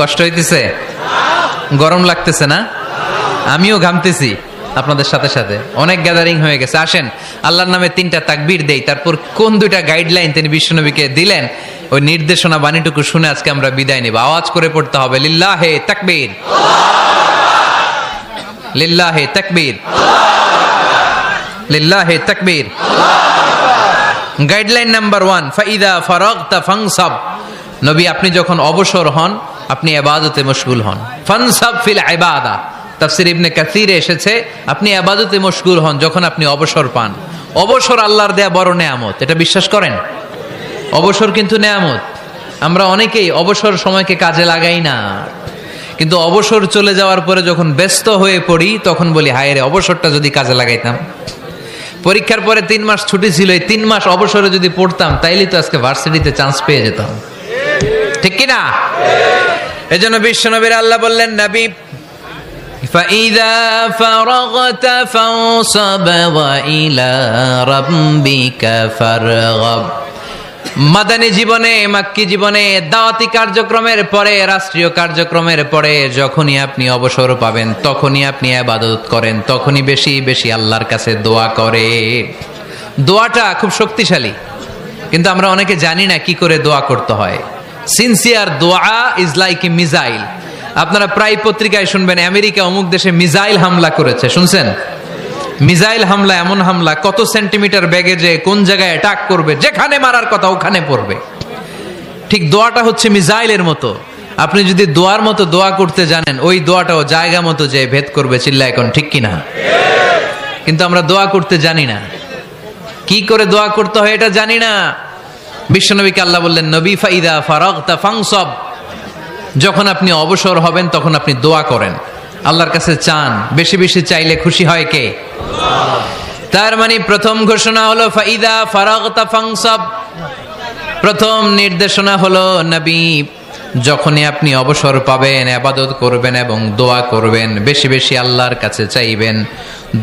কষ্ট হইতেছে? গরম লাগতেছে না? আমিও ঘামতেছি আপনাদের সাথে সাথে। অনেক গ্যাদারিং হয়ে গেছে। আসেন আল্লাহর নামে 3টা তাকবীর দেই, তারপর কোন 2টা গাইডলাইন তিনি বিশ্বনবীকে দিলেন ওই নির্দেশনা বাণীটুকু শুনে আজকে আমরা বিদায় নেব। আওয়াজ করে পড়তে হবে লিল্লাহে তাকবীর, লিল্লাহে তাকবীর, লিল্লাহে তাকবীর। গাইডলাইন নাম্বার 1, ফাইদা ফারাগতা ফানসাব। নবী আপনি যখন অবসর হন আপনি ইবাদতে মশগুল হন। ফানসাব ফিল ইবাদা, তাফসীর ইবনে কাসিরে এসেছে আপনি ইবাদতে মশগুল হন যখন আপনি অবসর পান। অবসর আল্লাহর দেয়া বড় নেয়ামত, এটা বিশ্বাস করেন? অবসর কিন্তু নেয়ামত। আমরা অনেকেই অবসর সময়কে কাজে লাগাই না, কিন্তু অবসর চলে যাওয়ার পরে যখন ব্যস্ত হয়ে পড়ি তখন বলি হায় রে, অবসরটা যদি কাজে লাগাইতাম। পরীক্ষার পরে 3 মাস ছুটি ছিল, এই 3 মাস অবসরে যদি পড়তাম তাইলে তো আজকে ভার্সিটিতে চান্স পেয়ে যেতাম, ঠিক কিনা? এজন্য বিশ্বনবীর আল্লাহ বললেন, নবী فَإِذَا فَرَغْتَ فَانصَبْ وَإِلَى رَبِّكَ فَارْغَب। মাদানী জীবনে, মাক্কি জীবনে, দাওয়াতি কার্যক্রমের পরে, রাষ্ট্রীয় কার্যক্রমের পরে যখনই আপনি অবসর পাবেন তখনই আপনি ইবাদত করেন, তখনই বেশি বেশি আল্লাহর কাছে দোয়া করেন। দোয়াটা খুব শক্তিশালী, কিন্তু আমরা অনেকে জানি না কি করে দোয়া করতে হয়। সিনসিয়ার দোয়া ইজ লাইক এ মিসাইল। আপনারা প্রায় পত্রিকায় শুনবেন আমেরিকা অমুক দেশে মিসাইল হামলা করেছে, শুনছেন? মিসাইল হামলা এমন হামলা, কত সেন্টিমিটার বেগে যে কোন জায়গায় অ্যাটাক করবে, যেখানে মারার কথা ওখানে পড়বে। ঠিক দোয়াটা হচ্ছে মিসাইলের মতো। আপনি যদি দোয়ার মতো দোয়া করতে জানেন, ওই দোয়াটাও জায়গা মতো যে ভেদ করবে। চিল্লা এখন ঠিক কিনা? কিন্তু আমরা দোয়া করতে জানি না, কি করে দোয়া করতে হয় এটা জানি না। বিশ্বনবীকে আল্লাহ বললেন, নবী ফাইদা ফারাগতা ফানসাব, যখন আপনি অবসর হবেন তখন আপনি দোয়া করেন, আল্লাহর কাছে চান। বেশি বেশি চাইলে খুশি হয় কে? তার মানে প্রথম ঘোষণা হলো ফাইদা ফারাগতা ফানসাব। প্রথম নির্দেশনা হলো নবী যখনই আপনি অবসর পাবেন ইবাদত করবেন এবং দোয়া করবেন, বেশি বেশি আল্লাহর কাছে চাইবেন।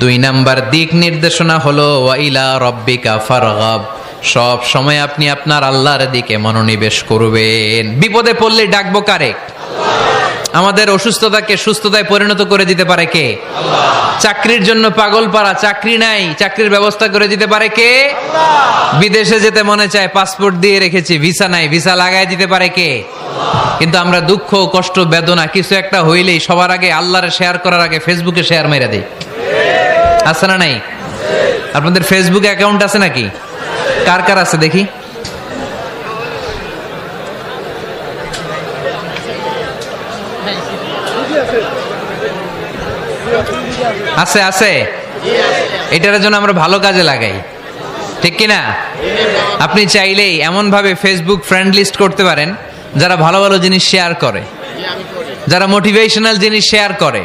2 নাম্বার দিক নির্দেশনা হলো ওয়াইলা রব্বিকা ফারগাব, সব সময় আপনি আপনার আল্লাহর দিকে মনোনিবেশ করবেন। বিপদে পড়লে ডাকবো কারে? আমাদের অসুস্থতাকে সুস্থতায় পরিণত করে দিতে পারে কে? চাকরির জন্য পাগল পারা, চাকরি নাই, চাকরির ব্যবস্থা করে দিতে পারে কে? বিদেশে যেতে মনে চায়, পাসপোর্ট দিয়ে রেখেছি, ভিসা নাই, ভিসা লাগাই দিতে পারে কে? কিন্তু আমরা দুঃখ কষ্ট বেদনা কিছু একটা হইলেই সবার আগে আল্লাহরে শেয়ার করার আগে ফেসবুকে শেয়ার মেরে দেই। আছে না নাই? আপনাদের ফেসবুক অ্যাকাউন্ট আছে নাকি? কার কার আছে দেখি? আছে আছে। এটার জন্য আমরা ভালো কাজে লাগাই, ঠিক কিনা? আপনি চাইলেই এমন ভাবে ফেসবুক ফ্রেন্ড লিস্ট করতে পারেন যারা ভালো ভালো জিনিস শেয়ার করে, যারা মোটিভেশনাল জিনিস শেয়ার করে।